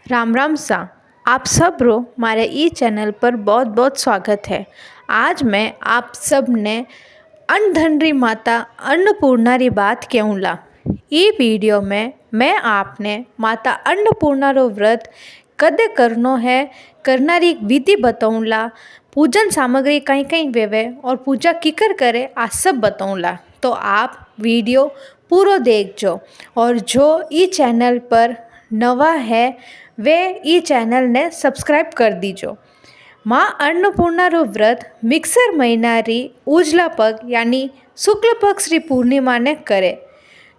राम राम सा। आप सब रो मारे ई चैनल पर बहुत बहुत स्वागत है। आज मैं आप सब ने अन्नधनरी माता अन्नपूर्णा री बात कहूँला। ई वीडियो में मैं आपने माता अन्नपूर्णा रो व्रत कदे करनो है करना री विधि बताऊँला। पूजन सामग्री कहीं कहीं वेवे और पूजा किकर करे आ सब बताऊँला। तो आप वीडियो पूरा देखजो और जो ई चैनल पर नवा है वे ई चैनल ने सब्सक्राइब कर दीजो। माँ अन्नपूर्णा रो व्रत मिक्सर महीना री उजला पग यानी शुक्ल पक्ष री पूर्णिमा ने करे।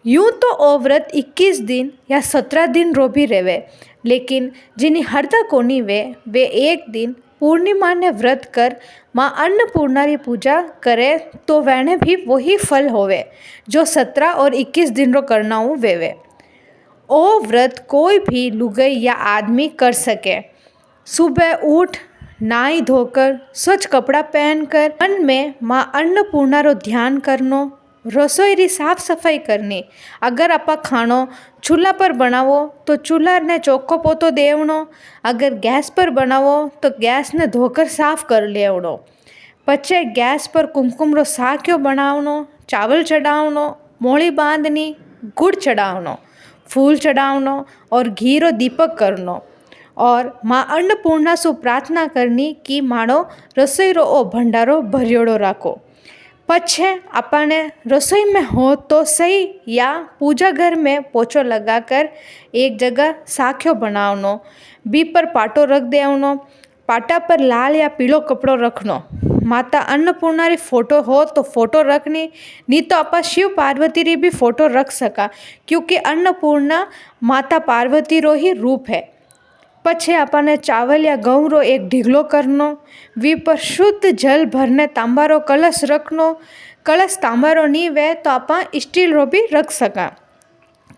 यूँ तो ओ व्रत 21 दिन या 17 दिन रो भी रेवे, लेकिन जिनी हरदा कोनी वे एक दिन पूर्णिमा ने व्रत कर माँ अन्नपूर्णा री पूजा करे तो वैने भी वही फल होवे जो 17 और 21 दिन रो करना हो वेवे। ओ व्रत कोई भी लुगाई या आदमी कर सके। सुबह उठ नहाई धोकर स्वच्छ कपड़ा पहनकर मन में माँ अन्नपूर्णा रो ध्यान करनो, रसोई री साफ सफाई करनी। अगर आपा खानो चूल्हा पर बनावो तो चूल्हा ने चोख्खो पोतो देवनो। अगर गैस पर बनावो तो गैस ने धोकर साफ कर लेवनो। पछे गैस पर कुमकुम रो साक्यो बनावनो, चावल चढ़ावनो, मोली बांधनी, गुड़ चढ़ावनो, फूल चढ़ावनो और घी रो दीपक करनो और माँ अन्नपूर्णा सु प्रार्थना करनी कि मारो रसोई रो ओ भंडारो भरियोड़ो राखो। पछे अपने रसोई में हो तो सही या पूजा घर में पोछो लगाकर एक जगह साख्यो बनावनो, बी पर पाटो रख देवनो। पाटा पर लाल या पीलो कपड़ो रखनो। माता अन्नपूर्णा री फोटो हो तो फोटो रखनी, नहीं तो आप शिव पार्वती री भी फोटो रख सका, क्योंकि अन्नपूर्णा माता पार्वती रो ही रूप है। पछे अपने चावल या गहूँ रो एक ढीगलो करनो, वी पर शुद्ध जल भरने तांबारो कलश रखनो। कलश तांबारो नहीं वे तो आप स्टील रो भी रख सका।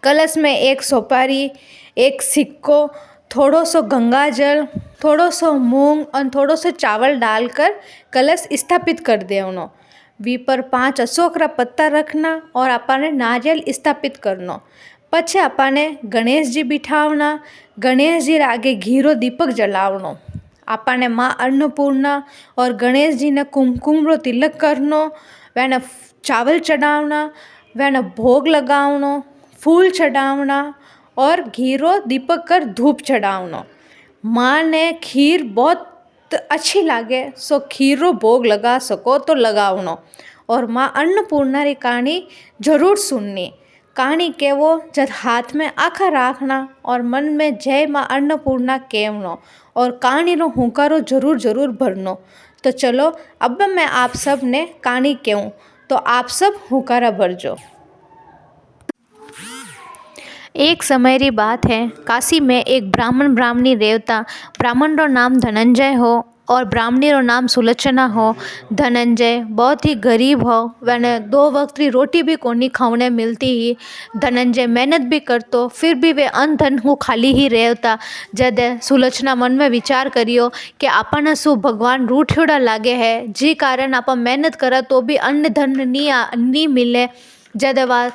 कलश में एक सोपारी, एक सिक्को, थोड़ो सो गंगा जल, थोड़ो सो मूंग और थोड़ो सो चावल डालकर कलश स्थापित कर देवनो। वी पर 5 अशोक रा पत्ता रखना और अपने नारियल स्थापित करनो। पछे अपने गणेश जी बिठावना, गणेश जी आगे घी रो दीपक जलावनो। अपने माँ अन्नपूर्णा और गणेश जी ने कुमकुम रो तिलक करनो, वैने चावल चढ़ावना, वैने भोग लगावनो, फूल चढ़ावना और घी रो दीपक कर धूप चढ़ावनो। माँ ने खीर बहुत अच्छी लागे सो खीर रो भोग लगा सको तो लगावनो और माँ अन्नपूर्णा री कहानी जरूर सुननी। कहानी केवो जब हाथ में आखा राखना और मन में जय माँ अन्नपूर्णा कहनो और कहानी रो हुंकारो जरूर जरूर भरनो। तो चलो अब मैं आप सब ने कहानी कहूँ तो आप सब हुंकारा भरजो। एक समय री बात है, काशी में एक ब्राह्मण ब्राह्मणी रेवता। ब्राह्मण रो नाम धनंजय हो और ब्राह्मणी रो नाम सुलोचना हो। धनंजय बहुत ही गरीब हो, वने 2 वक्त री रोटी भी कोनी खावने मिलती ही। धनंजय मेहनत भी करतो, फिर भी वे अन्न धन को खाली ही रेवता। जद सुलोचना मन में विचार करियो कि आपने शू भगवान रूठियोड़ा लागे है, जी कारण आप मेहनत करा तो भी अन्न धन नहीं मिले। जद वा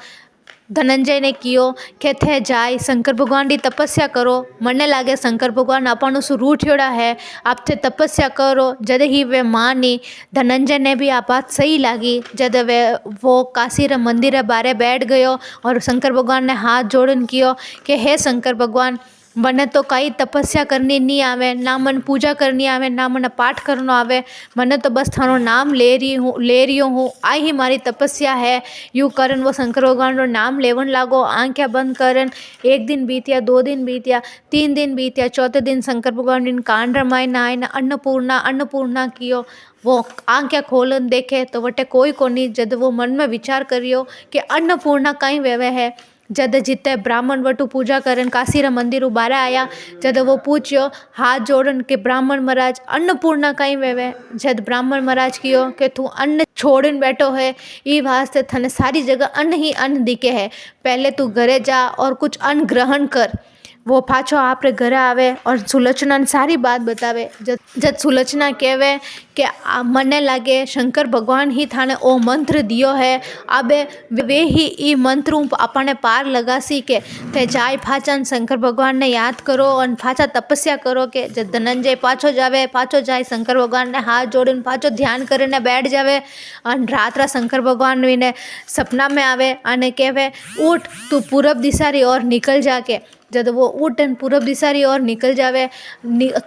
धनंजय ने कियो कि थे जाय शंकर भगवान की तपस्या करो, मने लागे शंकर भगवान आपणो सु रूठियोड़ा है, आप थे तपस्या करो। जद ही वे मानी, धनंजय ने भी आ बात सही लागी। जद वो काशी रे मंदिर रे बारे बैठ गयो और शंकर भगवान ने हाथ जोड़न कियो कि हे शंकर भगवान, मने तो कई तपस्या करनी नहीं आवे, ना मन पूजा करनी आवे, ना मन पाठ करनो आवे, मने तो बस थारो नाम ले रही हूँ, आई ही मारी तपस्या है। यूँ करन वो शंकर भगवान रो नाम लेवन लागो, आंखें बंद करन। 1 दिन बीतिया, 2 दिन बीतिया, 3 दिन बीतिया, चौथे दिन शंकर भगवान इन कान रमाई ना आए ना अन्नपूर्णा अन्नपूर्णा कियो। वो आंखें खोलन देखे तो वटे कोई कोनी। जद वो मन में विचार करियो कि अन्नपूर्णा कहीं वेवे है। जद जिते ब्राह्मण वटू पूजा करन काशी रा मंदिर बारे आया, जद वो पूछियो हाथ जोड़न के ब्राह्मण महाराज अन्नपूर्णा कहीं वेवे। जद ब्राह्मण महाराज कियो कि तू अन्न छोड़न बैठो है, ई वास्ते थने सारी जगह अन्न ही अन्न दिखे है, पहले तू घरे जा और कुछ अन्न ग्रहण कर। वो पाछो आपरे घरे आवे और सुलोचना ने सारी बात बतावे। जब सुलोचना कहवे कि मने लागे शंकर भगवान ही थाने ओ मंत्र दियो है, अबे वे ही ई मंत्र अपने पार लगासी के ते जाय पाछा शंकर भगवान ने याद करो और पाछा तपस्या करो। के जब धनंजय पाछो जावे, पाछो जाय शंकर भगवान ने हाथ जोड़ीने पाछो ध्यान करीने बैठ जावे और रात शंकर भगवान ने सपना में आवे और कहवे उठ तू पूरब दिशा री ओर निकल जाके। जब वो उठ पूरब दिशा री ओर निकल जावे,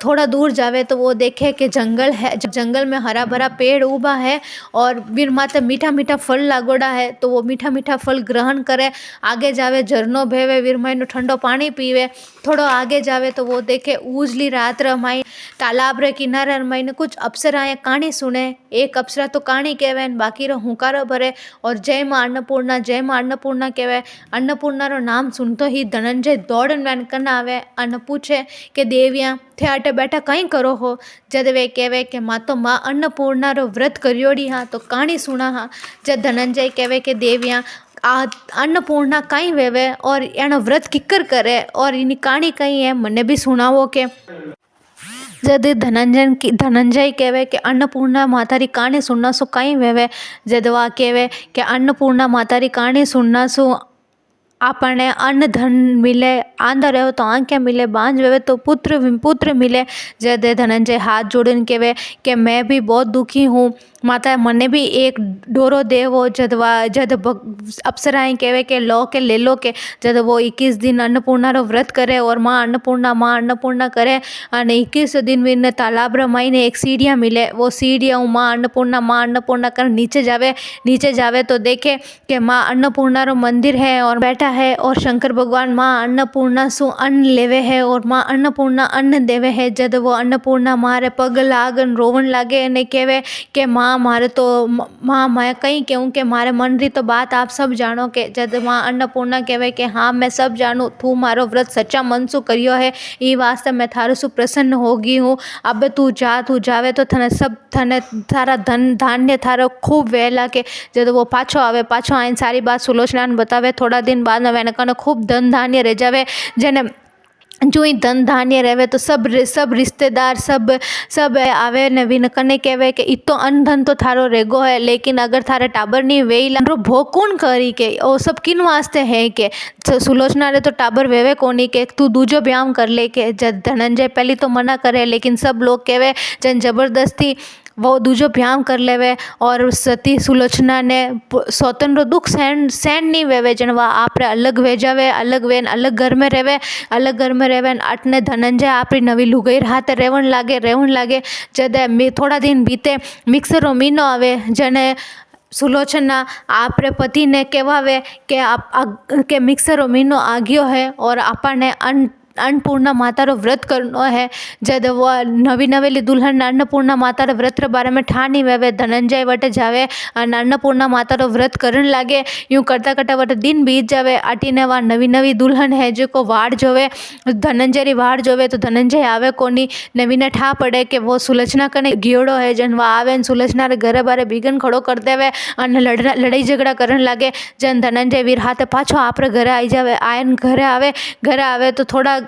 थोड़ा दूर जावे तो वो देखे कि जंगल है, जंगल में हरा भरा पेड़ उभा है और वीर माते मीठा मीठा फल लागोड़ा है। तो वो मीठा मीठा फल ग्रहण करे, आगे जावे झरनो भेवे, वीर माई नो ठंडो पानी पीवे। थोड़ो आगे जावे तो वो देखे उजली रात रमाई, तालाब रे किनारे रमाई ने कुछ अप्सराएं कहानी सुने। एक अप्सरा तो कहानी कहवे, बाकी रो हुंकारो भरे और जय मां अन्नपूर्णा, जय मां अन्नपूर्णा कहवे। अन्नपूर्णा रो नाम सुनतो ही धनंजय दौड़ वेन कन आवे और पूछे कि देविया थे अटे बैठा कहीं करो हो। जद वे कहवे कि माँ तो माँ अन्नपूर्णा रो व्रत करियोड़ी हाँ, तो कहानी सुना हाँ। जब धनंजय कहवे कि देविया आ अन्नपूर्णा कहीं वेवे और एनो व्रत किकर करे और इनी कहानी कहीं है, मने भी सुनावो के। जद धनंजय कहवे कि अन्नपूर्णा माता री कहानी सुनना सु कहीं वेवे। जद वा कहवे कि अन्नपूर्णा माता री कहानी सुनना सु आपने अन्न धन मिले, आंधा रहो तो आंखें मिले, बांझ वेवे तो पुत्र मिले। जद धनंजय हाथ जोड़ने कहवे कि मैं भी बहुत दुखी हूँ माता, मने भी एक डोरो देवो। जद अप्सराएं कहवे कि लो के ले लो के। जद वो 21 दिन अन्नपूर्णा रो व्रत करे और माँ अन्नपूर्णा करे और 21 दिन भी तालाब रमाई ने एक सीढ़ियाँ मिले। वो सीढ़ियाँ माँ अन्नपूर्णा कर नीचे जावे तो देखे कि माँ अन्नपूर्णा रो मंदिर है और बैठा है और शंकर भगवान माँ अन्नपूर्णा सु अन्न लेवे है और माँ अन्नपूर्णा अन्न देवे है। जद वो अन्नपूर्णा मारे पग लागन रोवन लागे ने कहवे कि माँ मारे तो माँ मैं कहीं कहूँ कि मारे मन री तो बात आप सब जानो के। जद माँ अन्नपूर्णा कहवे कि हाँ मैं सब जानू, तू मारो व्रत सच्चा मन सु करियो है, ई वास्ते मैं थारे सु प्रसन्न होगी हूँ। अब तू जावे तो थने थारा धन धान्य थारो खूब वेला के। जब वो पाछो आईने सारी बात सुलोचना ने बतावे। थोड़ा दिन बाद में कने खूब धन धान्य रह जावे। जने जो ही धन धान्य रहे तो सब रिश्तेदार सब आवे ने विन कने कहवे कि इतो अन्न धन तो थारो रेगो है, लेकिन अगर थारे टाबर नहीं वेला रो भोग कौन करी के, ओ सब किन वास्ते है के। सुलोचना रे तो टाबर वेवे कोनी के, तू दूजो ब्याह कर ले के। जब धनंजय पहली तो मना करे, लेकिन सब लोग कहवे जन जबरदस्ती वो दूजो ब्याह कर लेवे और सती सुलोचना ने सौतन रो दुख सहन नहीं वेवे। जन वह आपरे अलग वे जावे, अलग घर में रेवे अटने धनंजय आपरी नवी लुगाई हाथे रेवन लागे। जद थोड़ा दिन बीते मिक्सर रो मीनो आवे, जने सुलोचना आपरे पति ने कहवावे कि मिक्सर रो मीनो आ गयो है और आपने अन्नपूर्णा माता रो व्रत करनो है। जद वो नवी नवेली दुल्हन अन्नपूर्णा माता रो व्रत रे बारे में ठानी वेवे, धनंजय वटे जावे और अन्नपूर्णा माता रो व्रत करन लागे। यूँ करता करता वटे दिन बीत जावे। आटीने वा नवी दुल्हन है जो को वाड़ जोवे, धनंजय री वाड़ जोवे तो धनंजय आवे कोनी। नवीने ठा पड़े कि वो सुलोचना कने गियोड़ो है। जन वा आवे सुलोचना रे घरे बारे बिगन खड़ो कर देवे और लड़ाई झगड़ा करन लागे। जन धनंजय वीर हाथे पाछो आपरे घरे आई जावे। घरे आवे तो थोड़ा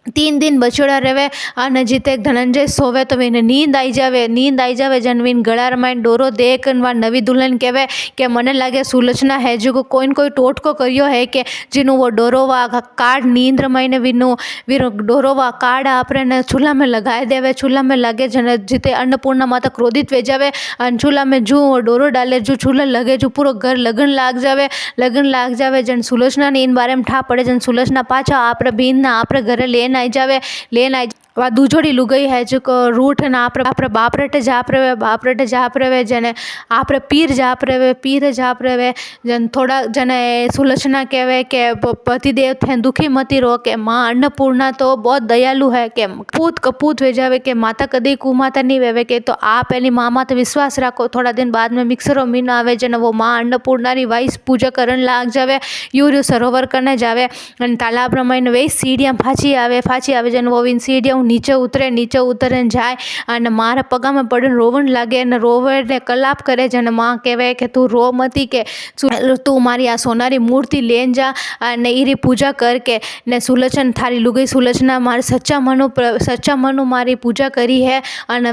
3 दिन बचोड़ा रहे और जीते धनंजय सोवे तो विने नींद आई जावे। जन विन गला रमाइन डोरो देख वा नवी दुल्हन कहवे कि मने लागे सुलोचना है जो कोई टोटको करियो है कि जिनु वो डोरो वा कार्ड नींद रमाइने वीरो डोरो वा कार्ड आपरे ने चूल्हा में लगाए देवे। चूल्हा में लगे जन जीते अन्नपूर्णा माता क्रोधित वे जावे और चूल्हा में जो वो डोरो डाले जो चूल्हा लगे जो पूरा घर लगन लाग जावे। जन सुलोचना ने इन बारे में ठा पड़े। जन सुलोचना पाछा आपरे बीन ना आपरे घरे लेन आई जावे। वा दूजोड़ी लुगाई है जो को रूठ ना आपरे बाप रटे जाप रहे जने आपरे पीर जाप रहे। जन थोड़ा जने सुलोचना कहवे के पति देव थे दुखी मती रो के माँ अन्नपूर्णा तो बहुत दयालु है के कपूत वे जावे के माता कदी कुमाता नहीं वेवे के। तो आप एनी माँ माते विश्वास राखो। थोड़ा दिन बाद में मिक्सरो मीनो आवे जने वो माँ अन्नपूर्णा री वाइस पूजा करन लाग जावे। यूरियो सरोवर करने जावे तालाब रमाईने वे सीढ़ियाँ फाची आवे जन वो इन सीढ़ियाँ હું નીચે ઉતરે ને જાય અને મારા પગામાં પડીને રોવણ લાગે અને રોવે ને કલાપ કરે છે. અને માં કહેવાય કે તું રો મતી, કે તું મારી આ સોનારી મૂર્તિ લઈને જા અને એરી પૂજા કર કે ને સુલક્ષણ થારી લુગઈ સુલક્ષણા મારે સચ્ચા મनु મારી પૂજા કરી है અને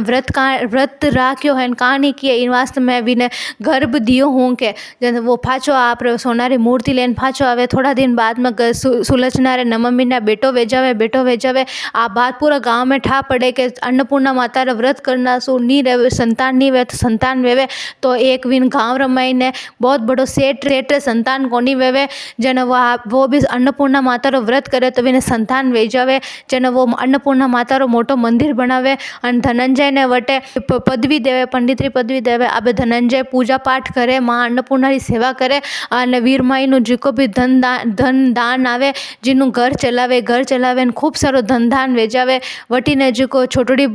व्रत राख्यो है कहानी की इन वास्ते मैं विने गर्भ दियो हूँ के वो पाछो आप सोनारी मूर्ति लेने पाछो आवे. थोड़ा दिन बाद में सुलक्षणा रे मम्मी ना बेटो वेजावे. आ बात पूरा गांव में ठा पड़े के अन्नपूर्णा माता रे व्रत करना सु नी रहे, संतान नी वे तो संतान वेवे. तो एक विन गांव रमाई ने बहुत बड़ो सेठ संतान कोनी वेवे जन वो भी अन्नपूर्णा माता रो व्रत करे तो विने संतान वेजावे. जन वो अन्नपूर्णा माता रो मोटो मंदिर बनावे और धनंजय ने वटे पदवी देवे, पंडितरी पदवी देवे. अब धनंजय पूजा पाठ करे, माँ अन्नपूर्णा री सेवा करे और वीरमाई नु जो भी धन दान आवे जिन्हों घर चलावे ने खूब सारो धन दान वेजावे. वटी ने जो छोटड़ी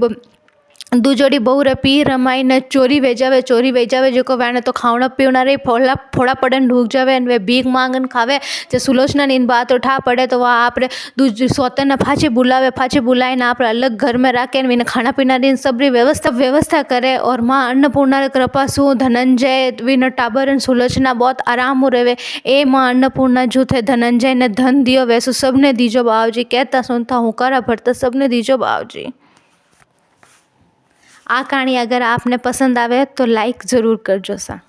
दूजोड़ी बहु रे पी रमाई ने चोरी वेजावे जो वेने तो खावना पीवना रही फोड़ा पड़े ढूक जावे वे भीख मांगन खावे. जो सुलोचना इन बात उठा पड़े तो वह आप सोते ने पाछे बुलाए ने आप अलग घर में राखे ने खाना पीना री सबरी व्यवस्था करे. और माँ अन्नपूर्णा कृपा सु धनंजय विन टाबर सुलोचना बहुत आराम रहे. ए माँ अन्नपूर्णा जो थे धनंजय ने धन दियो वैसो सबने दीजो बावजी, कहता सुनता हूँ करा भरता सबने दीजो बावजी. आ कहानी अगर आपने पसंद आवे तो लाइक ज़रूर करजो सा.